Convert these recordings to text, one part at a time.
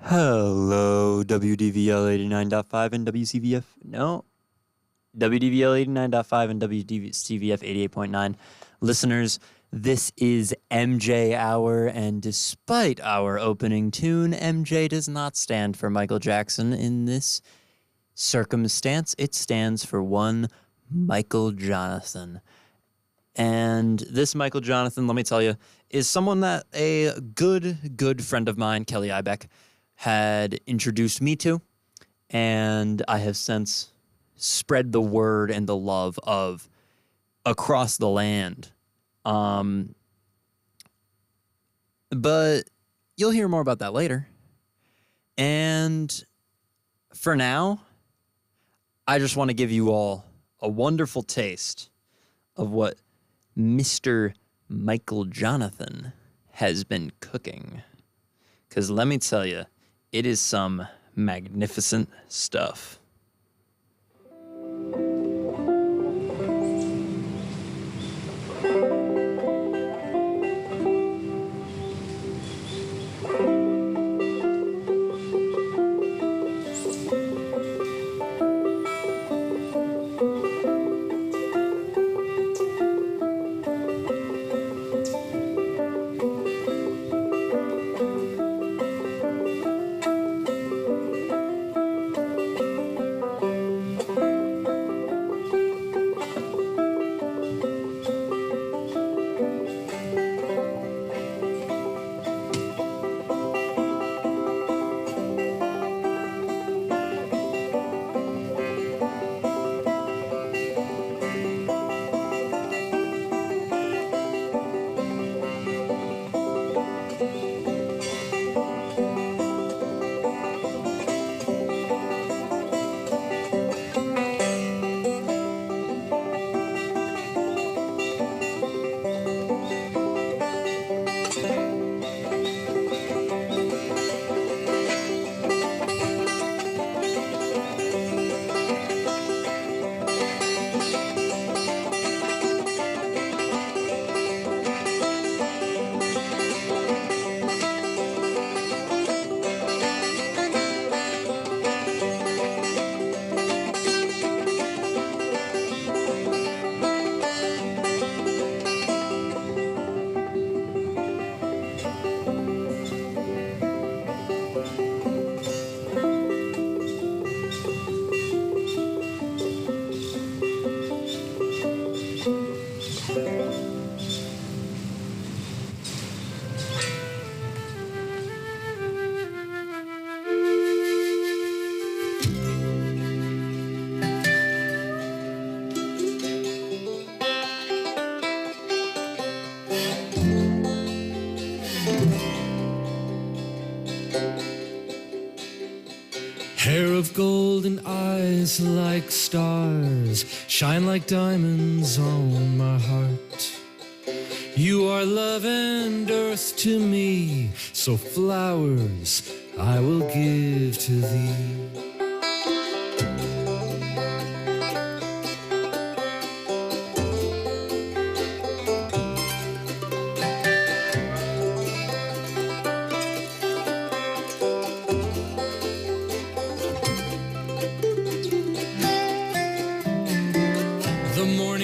Hello, WDVL 89.5 and WCVF. No, WDVL 89.5 and WCVF 88.9. Listeners, this is MJ Hour, and despite our opening tune, MJ does not stand for Michael Jackson in this circumstance. It stands for one Michael Jonathan. And this Michael Jonathan, let me tell you, is someone that a good friend of mine, Kelly Ibeck, had introduced me to, and I have since spread the word and the love of across the land. But you'll hear more about that later. And for now, I just want to give you all a wonderful taste of what Mr. Michael Jonathan has been cooking. Because let me tell you, it is some magnificent stuff. Hair of gold and eyes like stars shine like diamonds on my heart. You are love and earth to me, so flowers I will give to thee.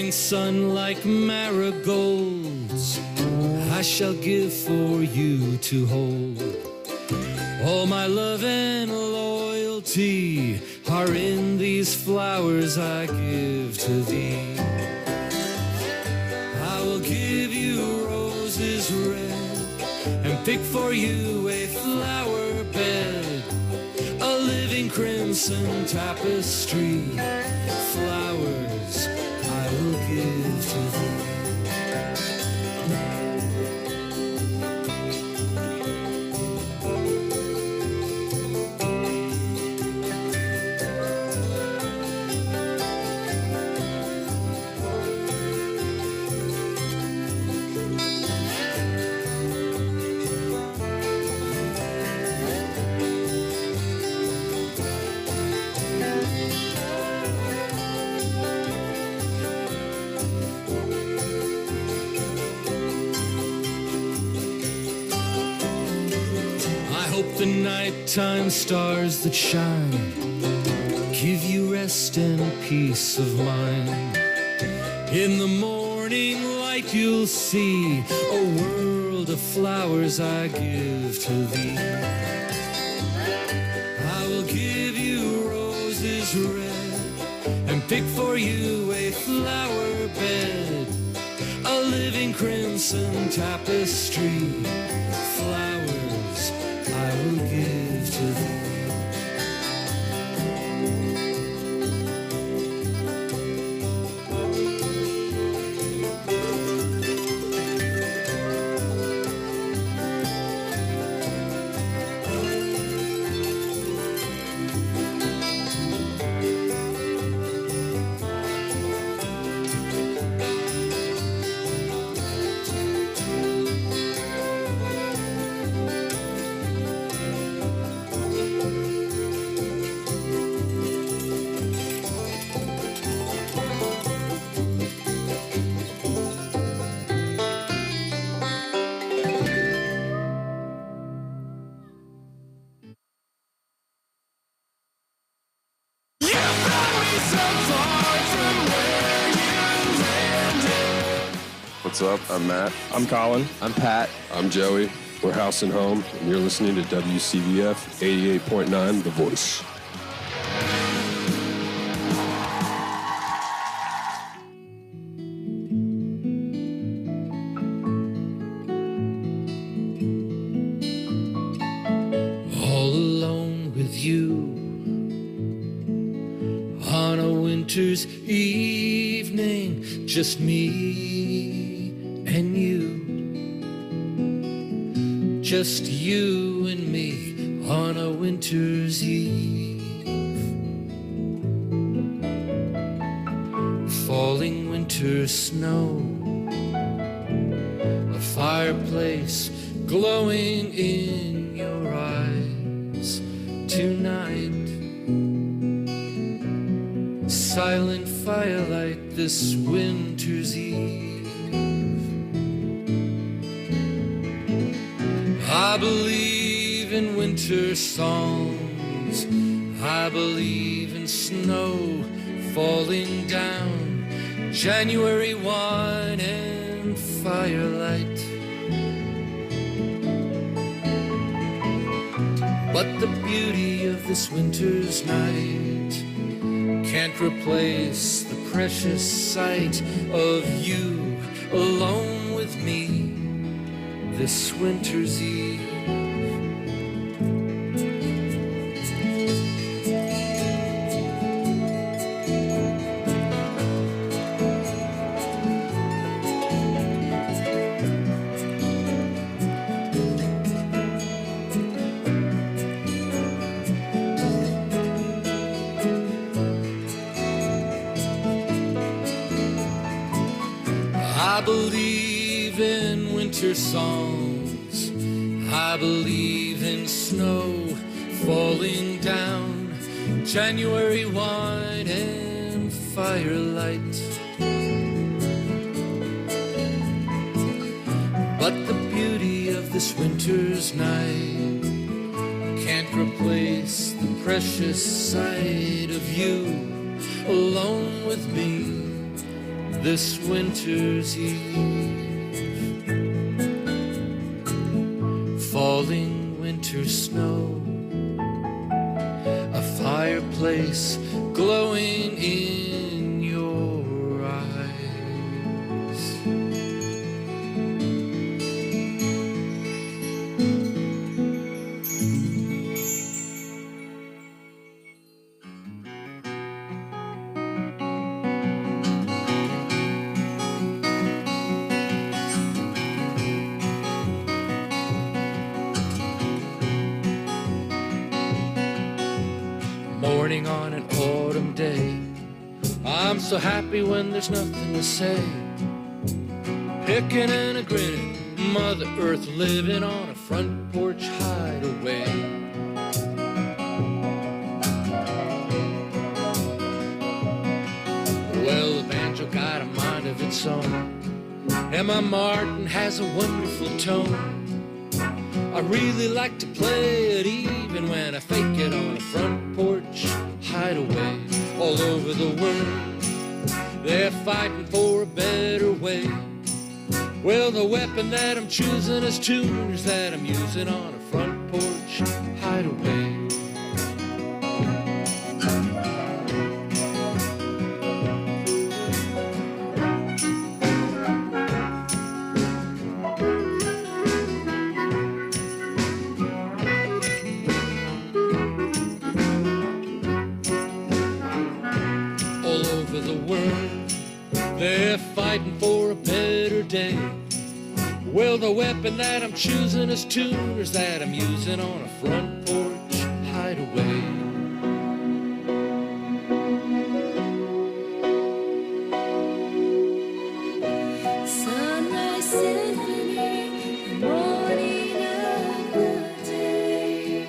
Sun like marigolds I shall give for you to hold. All my love and loyalty are in these flowers I give to thee. I will give you roses red and pick for you a flower bed, a living crimson tapestry, flowers I will give to thee. hope the nighttime stars that shine give you rest and peace of mind. In the morning light you'll see a world of flowers I give to thee. I will give you roses red and pick for you a flower bed, a living crimson tapestry, flowers I will give to thee. What's up? I'm Matt. I'm Colin. I'm Pat. I'm Joey. We're House and Home, and you're listening to WCVF 88.9, The Voice. All alone with you on a winter's evening, just me and you, just you and me on a winter's eve. Falling winter snow, a fireplace glowing in your eyes tonight. Silent firelight this winter's eve. I believe in winter songs, I believe in snow falling down, January wine and firelight. But the beauty of this winter's night can't replace the precious sight of you alone with me this winter's eve. I believe in winter songs, I believe in snow falling down, January wine and firelight. But the beauty of this winter's night can't replace the precious sight of you alone with me this winter's eve. Falling winter snow, a fireplace glowing in your eyes. Morning on an autumn day, I'm so happy when there's nothing to say. Picking and a grinning, Mother Earth living on a front porch hideaway. Well, the banjo got a mind of its own, and my Martin has a wonderful tone. I really like to play it even when I fake it on a front porch hideaway. All over the world, they're fighting for a better way. Well, the weapon that I'm choosing is tuners that I'm using on a front porch hideaway. They're fighting for a better day. Well, the weapon that I'm choosing is tuners that I'm using on a front porch hideaway. Sunrise symphony, the morning of the day.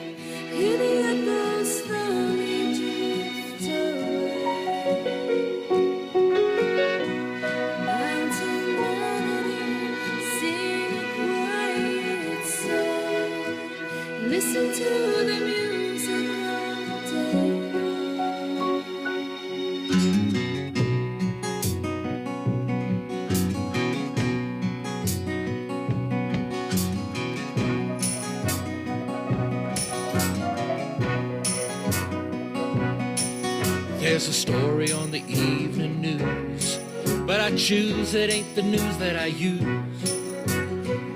Hear the echoes slowly drift away. Mountain melody, sing a quiet song. Listen to the music all day long. There's a story on the evening news, but I choose it ain't the news that I use.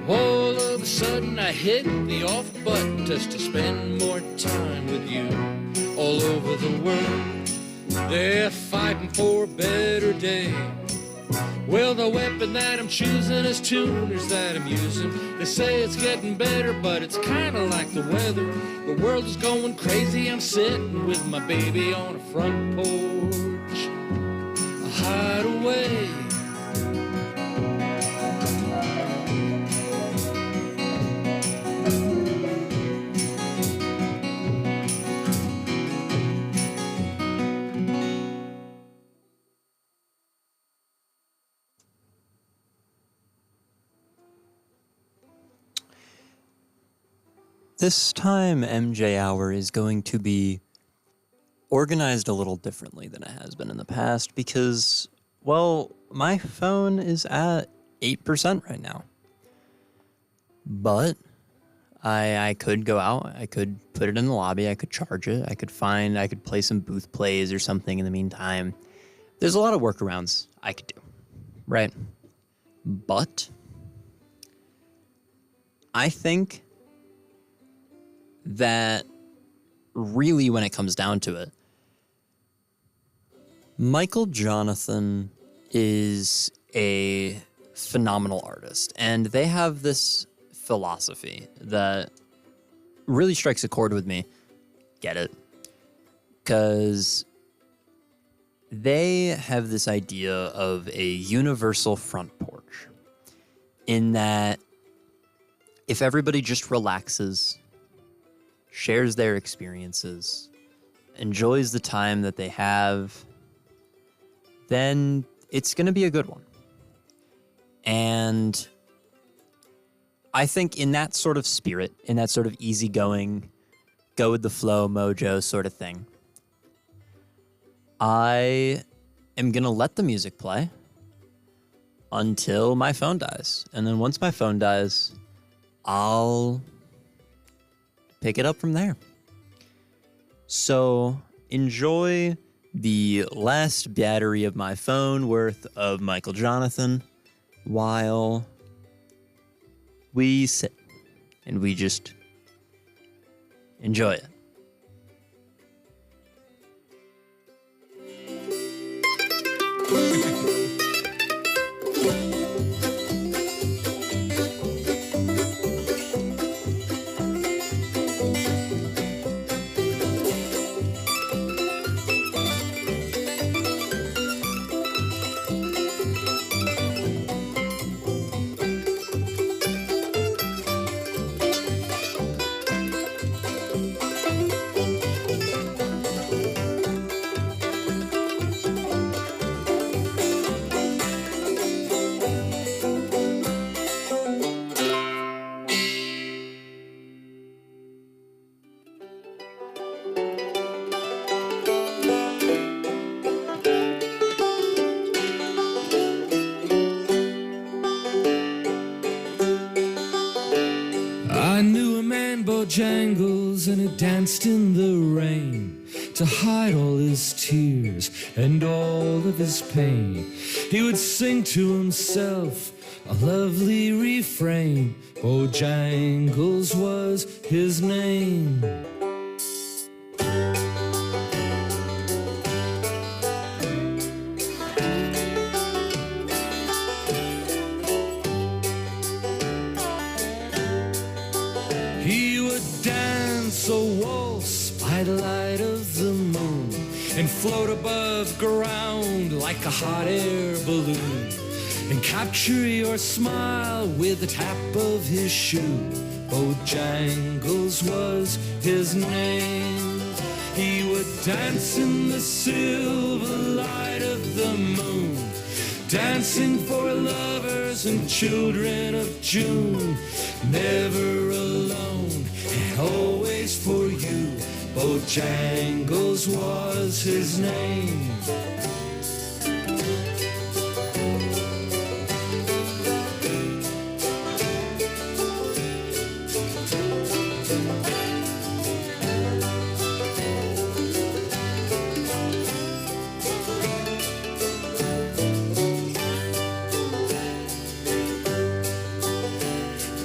All of a sudden I hit the off button just to spend more time with you. All over the world, they're fighting for a better day. Well, the weapon that I'm choosing is tuners that I'm using. They say it's getting better, but it's kinda like the weather. The world is going crazy, I'm sitting with my baby on a front porch, a hideaway. This time, MJ Hour is going to be organized a little differently than it has been in the past because, well, my phone is at 8% right now. But I could go out, I could put it in the lobby, I could charge it, I could play some booth plays or something in the meantime. There's a lot of workarounds I could do, right? But I think that really, when it comes down to it, Michael Jonathan is a phenomenal artist, and they have this philosophy that really strikes a chord with me. Get it? Because they have this idea of a universal front porch, in that if everybody just relaxes, shares their experiences, enjoys the time that they have, then it's going to be a good one. And I think in that sort of spirit, in that sort of easygoing, go with the flow mojo sort of thing, I am going to let the music play until my phone dies. And then once my phone dies, I'll pick it up from there. So enjoy the last battery of my phone worth of Michael Jonathan while we sit and we just enjoy it. man, Bojangles, and he danced in the rain to hide all his tears and all of his pain. He would sing to himself a lovely refrain. Bojangles was his name. He would dance a waltz by the light of the moon and float above ground like a hot air balloon and capture your smile with the tap of his shoe. Bojangles was his name. He would dance in the silver light of the moon, dancing for lovers and children of June, never alone and always for you. Bojangles was his name.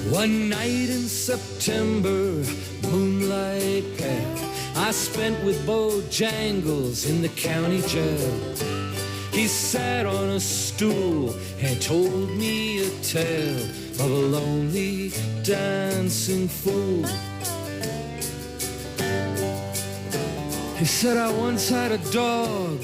One night in September, moonlight pale, I spent with Bojangles in the county jail. He sat on a stool and told me a tale of a lonely dancing fool. He said, I once had a dog,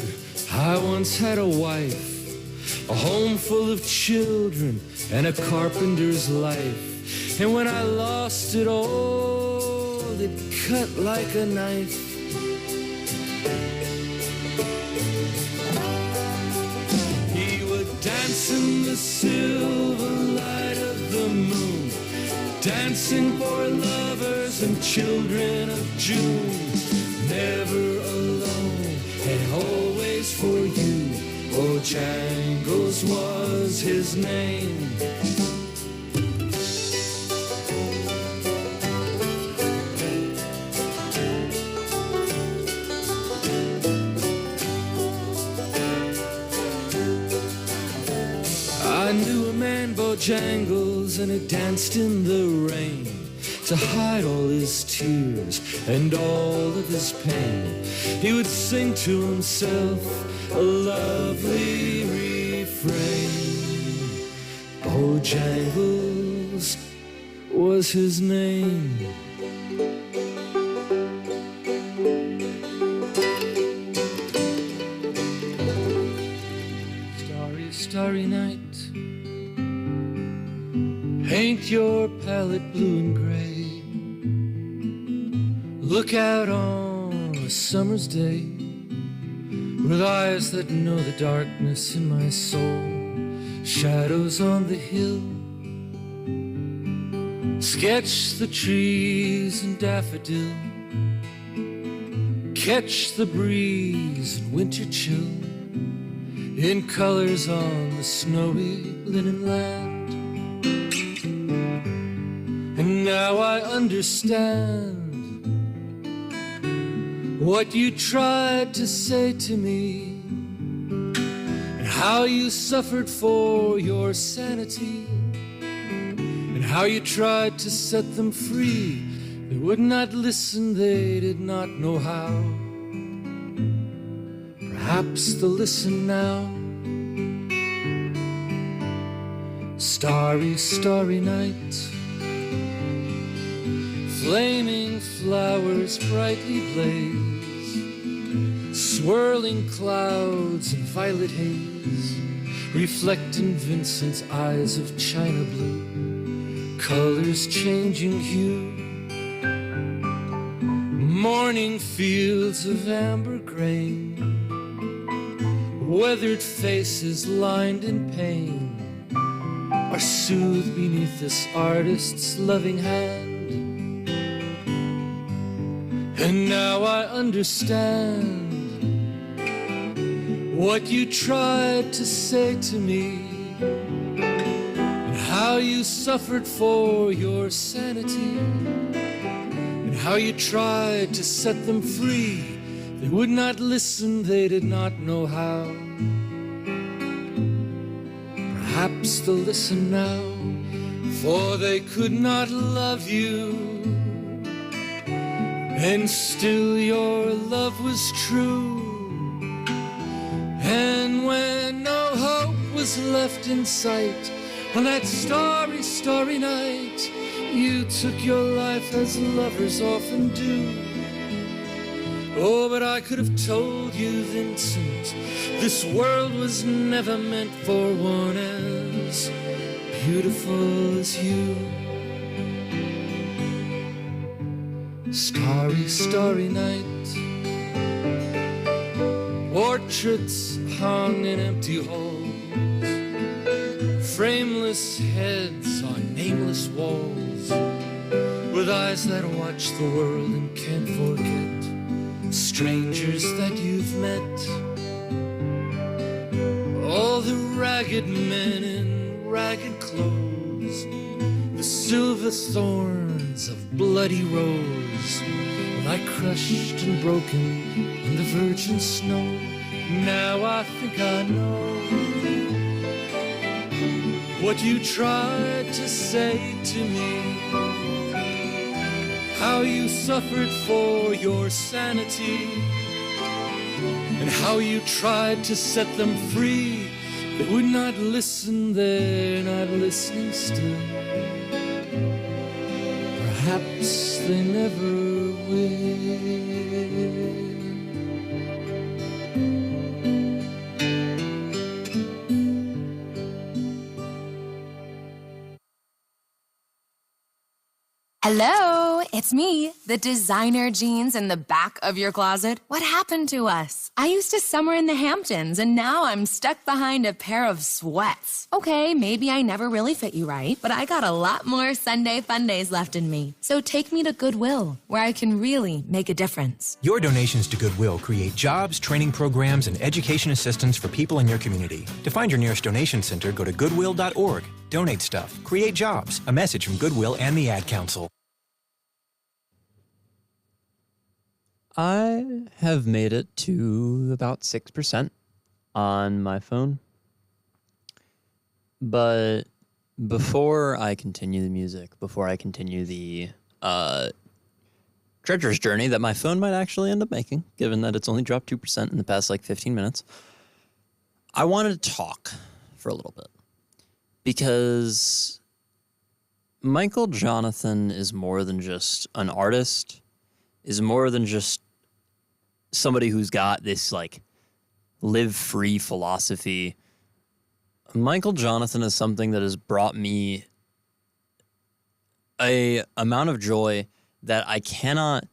I once had a wife, a home full of children and a carpenter's life. And when I lost it all, it cut like a knife. He would dance in the silver light of the moon, dancing for lovers and children of June, never alone and always for you. Bojangles was his name. I knew a man, Bojangles, and he danced in the rain to hide all his tears and all of his pain. He would sing to himself a lovely refrain. Bojangles was his name. Starry, starry night, paint your palette blue and gray. Look out on a summer's day with eyes that know the darkness in my soul. Shadows on the hill, sketch the trees and daffodil, catch the breeze and winter chill in colors on the snowy linen land. And now I understand what you tried to say to me, and how you suffered for your sanity, and how you tried to set them free. They would not listen, they did not know how. Perhaps they'll listen now. Starry, starry night, flaming flowers brightly blaze, swirling clouds and violet haze reflect in Vincent's eyes of china blue, colors changing hue, morning fields of amber grain, weathered faces lined in pain are soothed beneath this artist's loving hand. And now I understand what you tried to say to me, and how you suffered for your sanity, how you tried to set them free. They would not listen, they did not know how. Perhaps they'll listen now, for they could not love you. And still your love was true. And when no hope was left in sight, on that starry, starry night, you took your life as lovers often do. Oh, but I could have told you, Vincent, this world was never meant for one as beautiful as you. Starry, starry night, portraits hung in empty halls, frameless heads on nameless walls, with eyes that watch the world and can't forget strangers that you've met. All the ragged men in ragged clothes, the silver thorns of bloody rose, lie crushed and broken on the virgin snow. Now I think I know what you tried to say to me, how you suffered for your sanity, and how you tried to set them free. They would not listen, they're not listening still. Perhaps they never will. Hello, it's me, the designer jeans in the back of your closet. What happened to us? I used to summer in the Hamptons, and now I'm stuck behind a pair of sweats. Okay, maybe I never really fit you right, but I got a lot more Sunday fun days left in me. So take me to Goodwill, where I can really make a difference. Your donations to Goodwill create jobs, training programs, and education assistance for people in your community. To find your nearest donation center, go to goodwill.org. Donate stuff. Create jobs. A message from Goodwill and the Ad Council. I have made it to about 6% on my phone. But before I continue the music, before I continue the treacherous journey that my phone might actually end up making, given that it's only dropped 2% in the past 15 minutes, I wanted to talk for a little bit. Because Michael Jonathan is more than just an artist, is more than just somebody who's got this live free philosophy. Michael Jonathan is something that has brought me a amount of joy that I cannot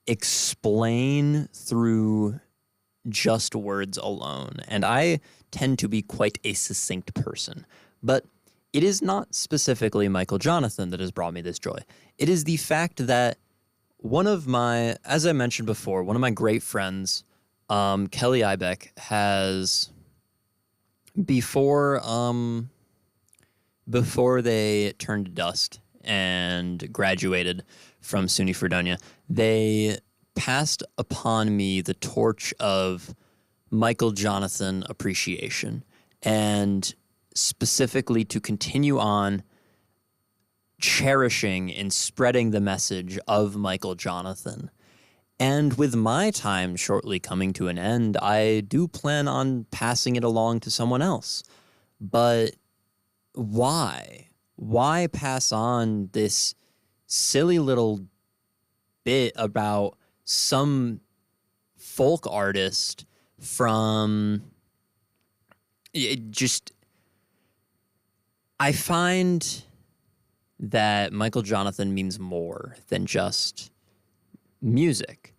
explain through just words alone. And I tend to be quite a succinct person. But it is not specifically Michael Jonathan that has brought me this joy. It is the fact that as I mentioned before, one of my great friends, Kelly Ibeck, has, before they turned to dust and graduated from SUNY Fredonia, they passed upon me the torch of Michael Jonathan appreciation, and specifically to continue on cherishing and spreading the message of Michael Jonathan. And with my time shortly coming to an end, I do plan on passing it along to someone else. But why? Why pass on this silly little bit about some folk artist from... I find that Michael Jonathan means more than just music.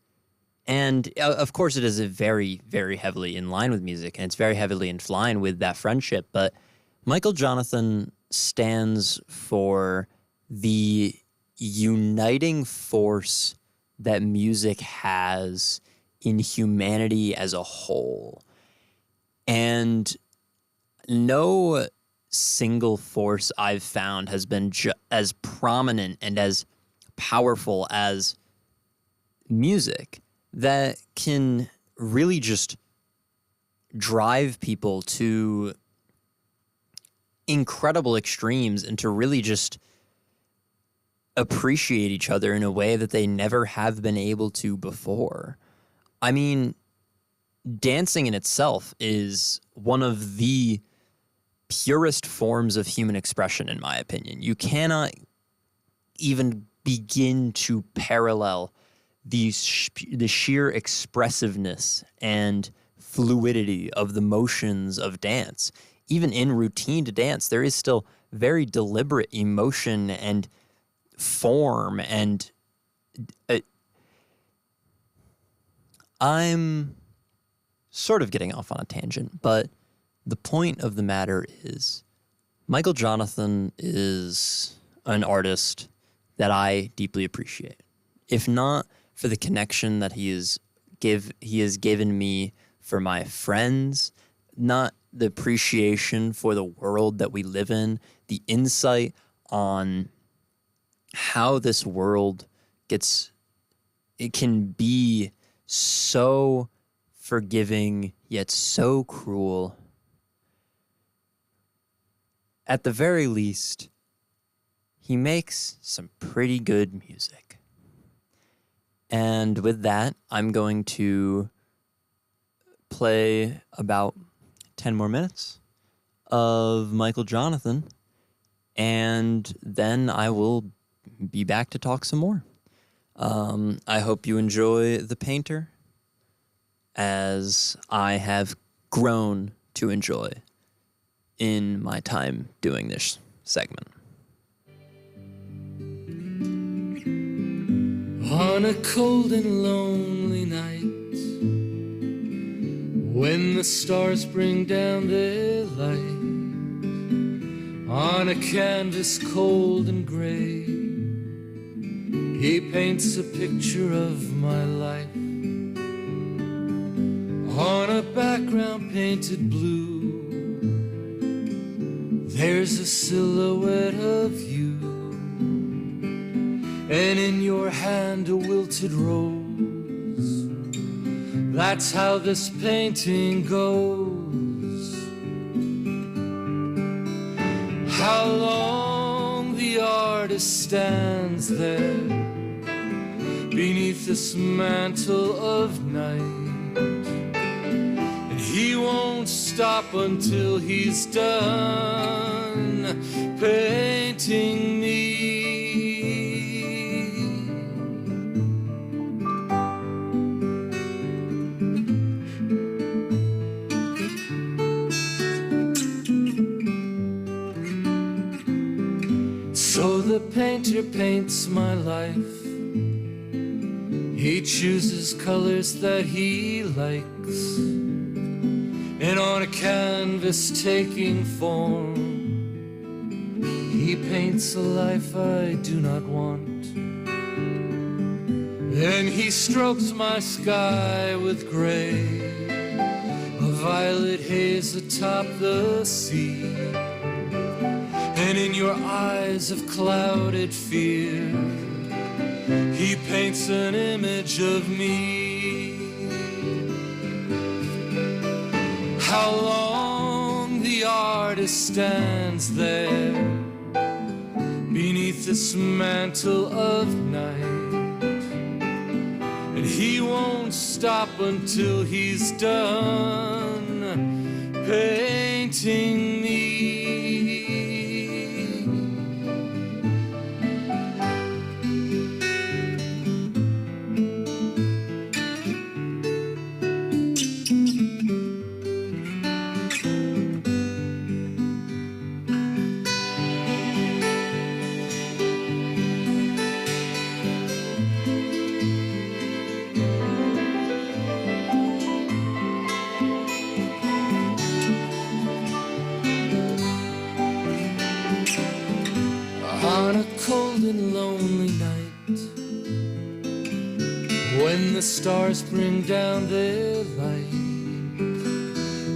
And of course it is very, very heavily in line with music, and it's very heavily in line with that friendship. But Michael Jonathan stands for the uniting force that music has in humanity as a whole. And no single force I've found has been as prominent and as powerful as music that can really just drive people to incredible extremes and to really just appreciate each other in a way that they never have been able to before. I mean, dancing in itself is one of the purest forms of human expression, in my opinion. You cannot even begin to parallel the sheer expressiveness and fluidity of the motions of dance. Even in routine to dance, there is still very deliberate emotion and form, and I'm sort of getting off on a tangent, but the point of the matter is Michael Jonathan is an artist that I deeply appreciate. If not for the connection that he has given me for my friends, not the appreciation for the world that we live in, the insight on how this world it can be so forgiving yet so cruel. At the very least, he makes some pretty good music. And with that, I'm going to play about 10 more minutes of Michael Jonathan, and then I will be back to talk some more. I hope you enjoy The Painter, as I have grown to enjoy in my time doing this segment. On a cold and lonely night, when the stars bring down their light, on a canvas cold and gray, he paints a picture of my life. On a background painted blue, there's a silhouette of you, and in your hand a wilted rose. That's how this painting goes. How long the artist stands there beneath this mantle of night, and he won't stop until he's done painting me. So the painter paints my life. He chooses colors that he likes, and on a canvas taking form, he paints a life I do not want. Then he strokes my sky with gray, a violet haze atop the sea, and in your eyes of clouded fear, he paints an image of me. How long the artist stands there beneath this mantle of night, and he won't stop until he's done painting me. On a cold and lonely night, when the stars bring down their light,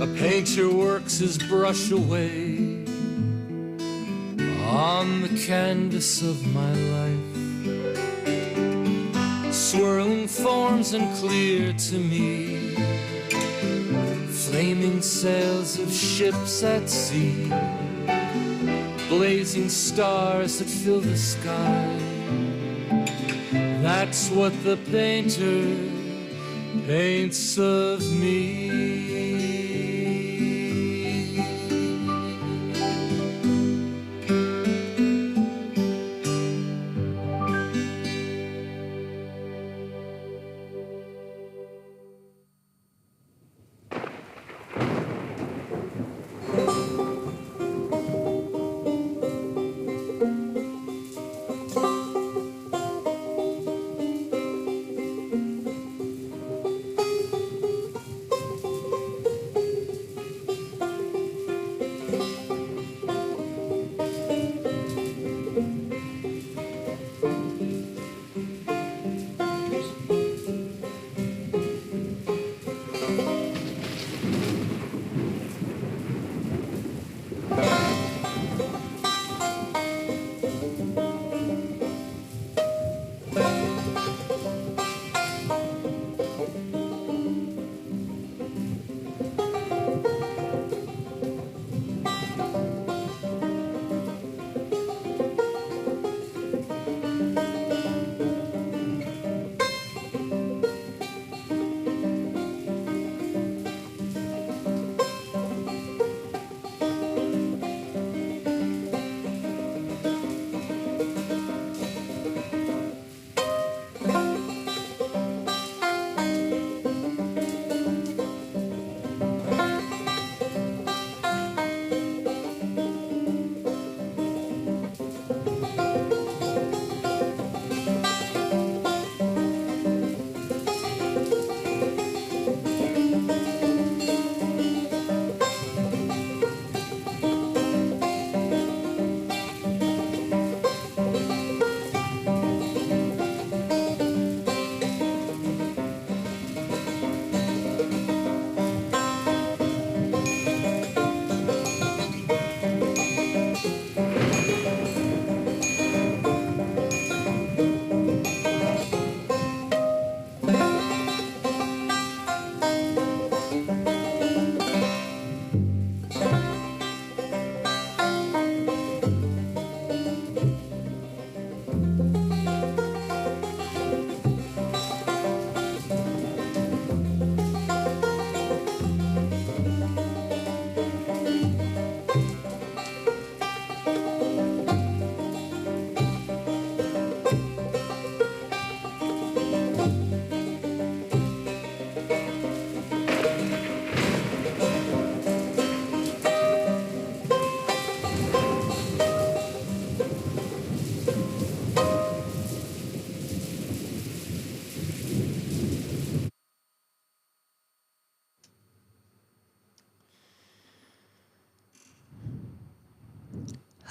a painter works his brush away on the canvas of my life. swirling forms unclear to me, flaming sails of ships at sea, blazing stars that fill the sky. That's what the painter paints of me.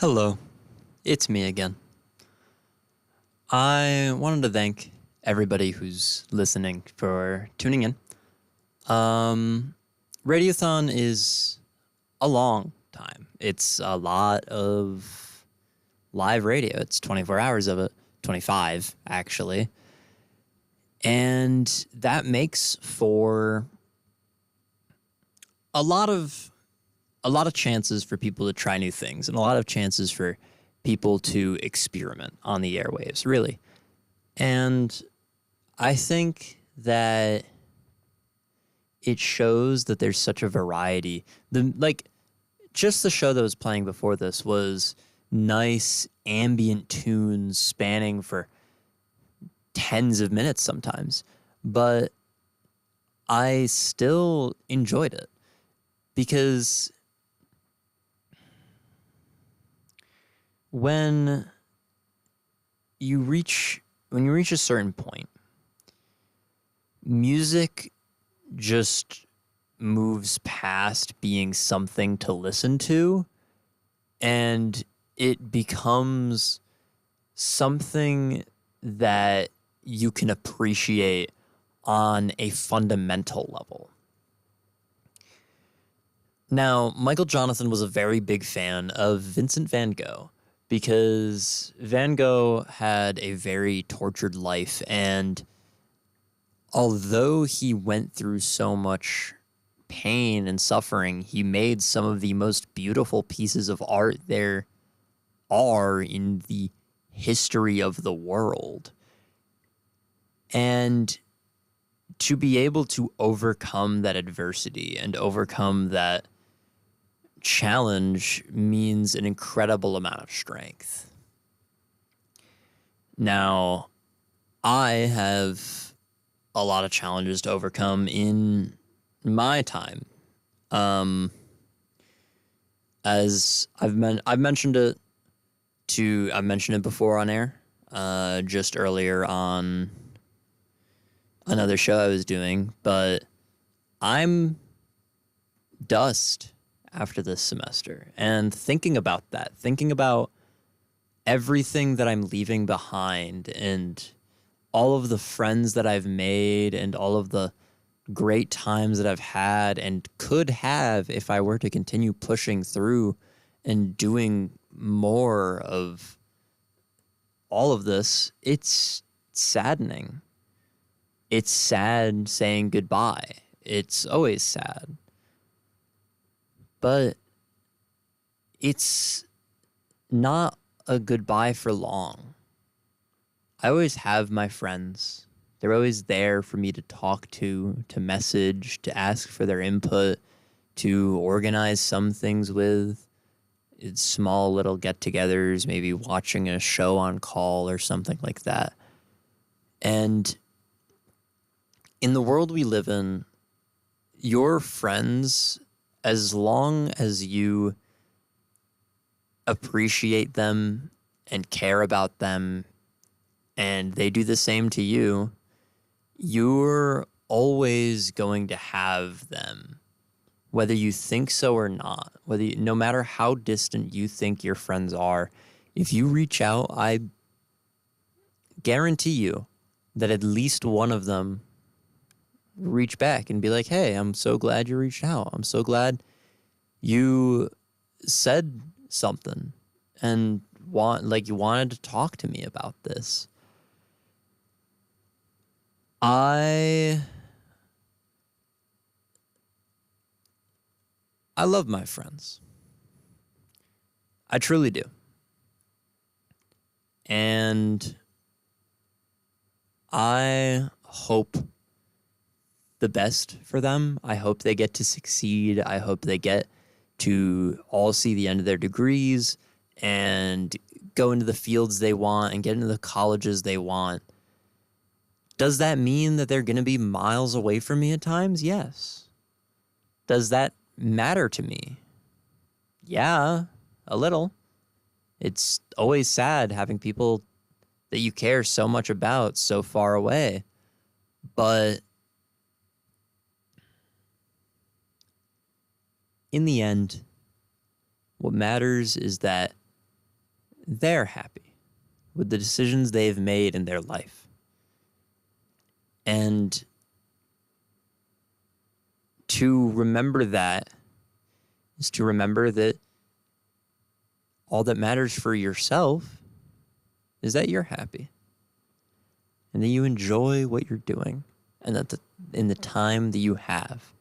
Hello, it's me again. I wanted to thank everybody who's listening for tuning in. Radiothon is a long time. It's a lot of live radio. It's 24 hours of it, 25 actually. And that makes for a lot of chances for people to try new things and a lot of chances for people to experiment on the airwaves, really. And I think that it shows that there's such a variety. Just the show that was playing before this was nice ambient tunes spanning for tens of minutes sometimes, but I still enjoyed it because when you reach a certain point, music just moves past being something to listen to, and it becomes something that you can appreciate on a fundamental level. Now, Michael Jonathan was a very big fan of Vincent van Gogh because Van Gogh had a very tortured life, and although he went through so much pain and suffering, he made some of the most beautiful pieces of art there are in the history of the world. And to be able to overcome that adversity and overcome that challenge means an incredible amount of strength. Now, I have a lot of challenges to overcome in my time. As I've mentioned it before on air, just earlier on another show I was doing, but I'm dust after this semester. And thinking about everything that I'm leaving behind and all of the friends that I've made and all of the great times that I've had and could have if I were to continue pushing through and doing more of all of this, it's saddening. It's sad saying goodbye. It's always sad. But it's not a goodbye for long. I always have my friends. They're always there for me to talk to message, to ask for their input, to organize some things with. It's small little get-togethers, maybe watching a show on call or something like that. And in the world we live in, your friends, as long as you appreciate them and care about them and they do the same to you, you're always going to have them, whether you think so or not. No matter how distant you think your friends are, if you reach out, I guarantee you that at least one of them reach back and be like, hey, I'm so glad you reached out. I'm so glad you said something and you wanted to talk to me about this. I love my friends. I truly do. And I hope the best for them. I hope they get to succeed. I hope they get to all see the end of their degrees and go into the fields they want and get into the colleges they want. Does that mean that they're going to be miles away from me at times? Yes. Does that matter to me? Yeah, a little. It's always sad having people that you care so much about so far away. But in the end, what matters is that they're happy with the decisions they've made in their life. And to remember that is to remember that all that matters for yourself is that you're happy and that you enjoy what you're doing and that in the time that you have.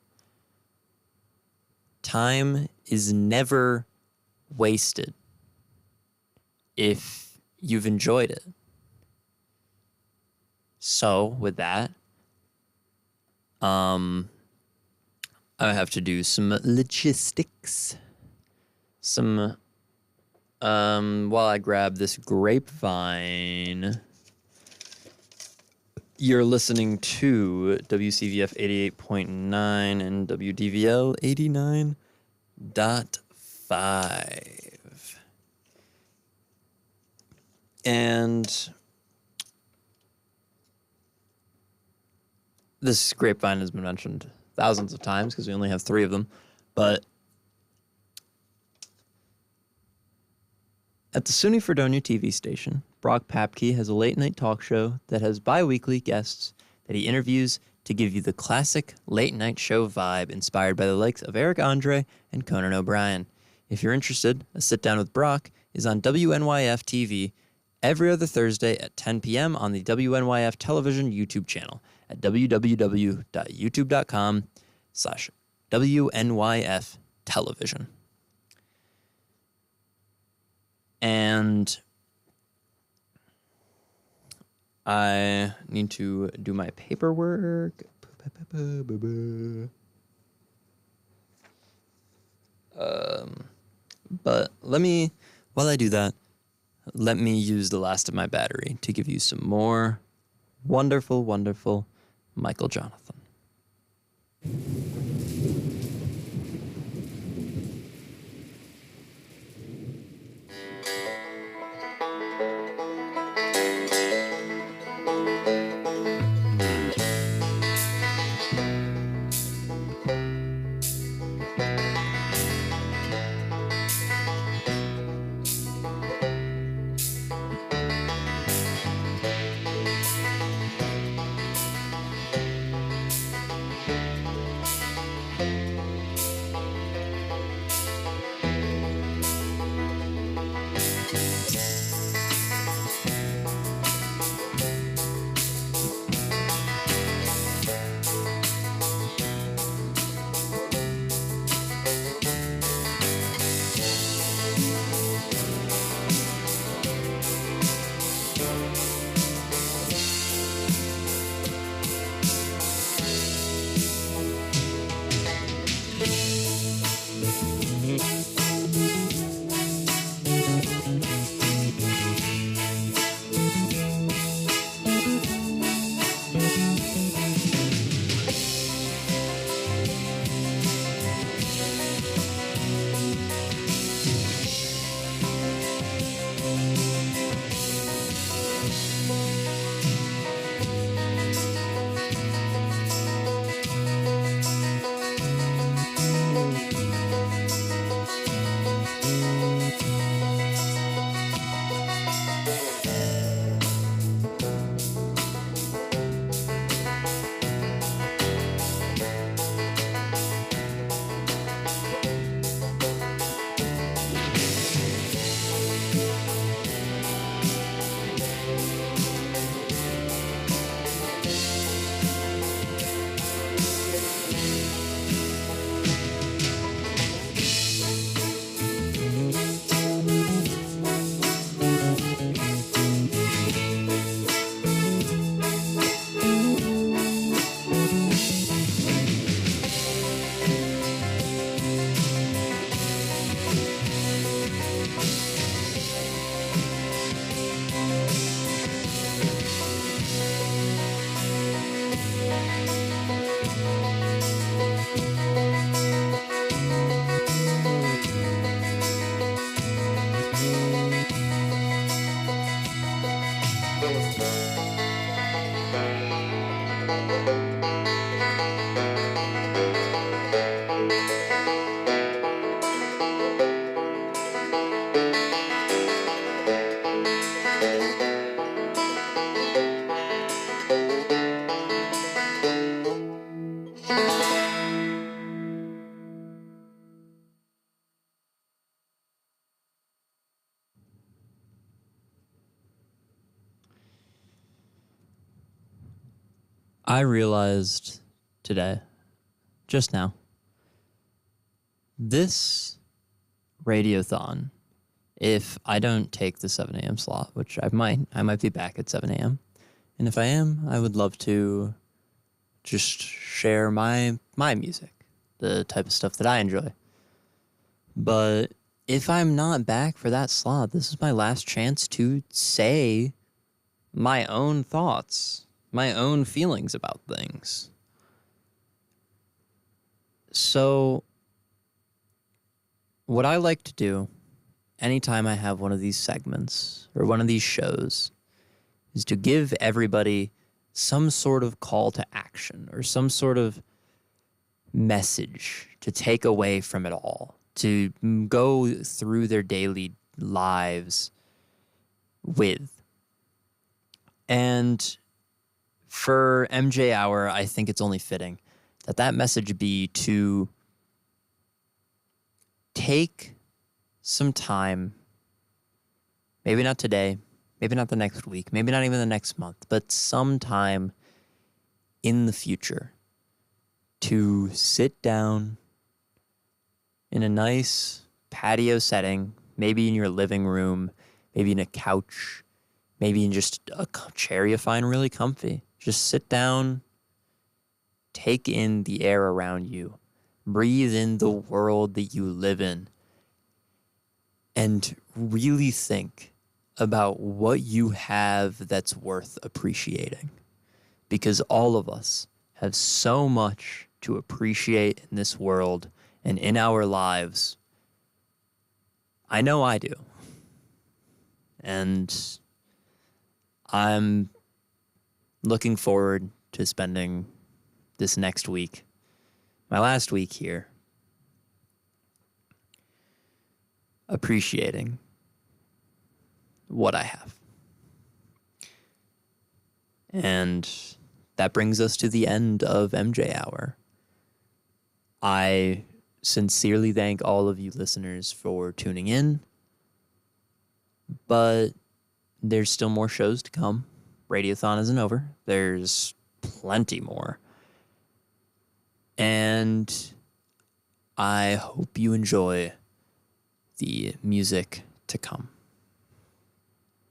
Time is never wasted if you've enjoyed it. So with that, I have to do some logistics. While I grab this grapevine. You're listening to WCVF 88.9 and WDVL 89.5. And this grapevine has been mentioned thousands of times because we only have 3 of them. But at the SUNY Fredonia TV station, Brock Papke has a late-night talk show that has bi-weekly guests that he interviews to give you the classic late-night show vibe inspired by the likes of Eric Andre and Conan O'Brien. If you're interested, a sit-down with Brock is on WNYF TV every other Thursday at 10 p.m. on the WNYF television YouTube channel at www.youtube.com/WNYF television. And I need to do my paperwork. But while I do that, let me use the last of my battery to give you some more wonderful, wonderful Michael Jonathan. I realized today, just now, this Radiothon, if I don't take the 7 a.m. slot, which I might be back at 7 a.m. And if I am, I would love to just share my music, the type of stuff that I enjoy. But if I'm not back for that slot, this is my last chance to say my own thoughts, my own feelings about things. So, what I like to do anytime I have one of these segments or one of these shows is to give everybody some sort of call to action or some sort of message to take away from it all, to go through their daily lives with. And for MJ Hour, I think it's only fitting that message be to take some time, maybe not today, maybe not the next week, maybe not even the next month, but sometime in the future to sit down in a nice patio setting, maybe in your living room, maybe in a couch, maybe in just a chair you find really comfy. Just sit down, take in the air around you, breathe in the world that you live in, and really think about what you have that's worth appreciating. Because all of us have so much to appreciate in this world and in our lives. I know I do. And I'm looking forward to spending this next week, my last week here, appreciating what I have. And that brings us to the end of MJ Hour. I sincerely thank all of you listeners for tuning in, but there's still more shows to come. Radiothon isn't over. There's plenty more. And I hope you enjoy the music to come.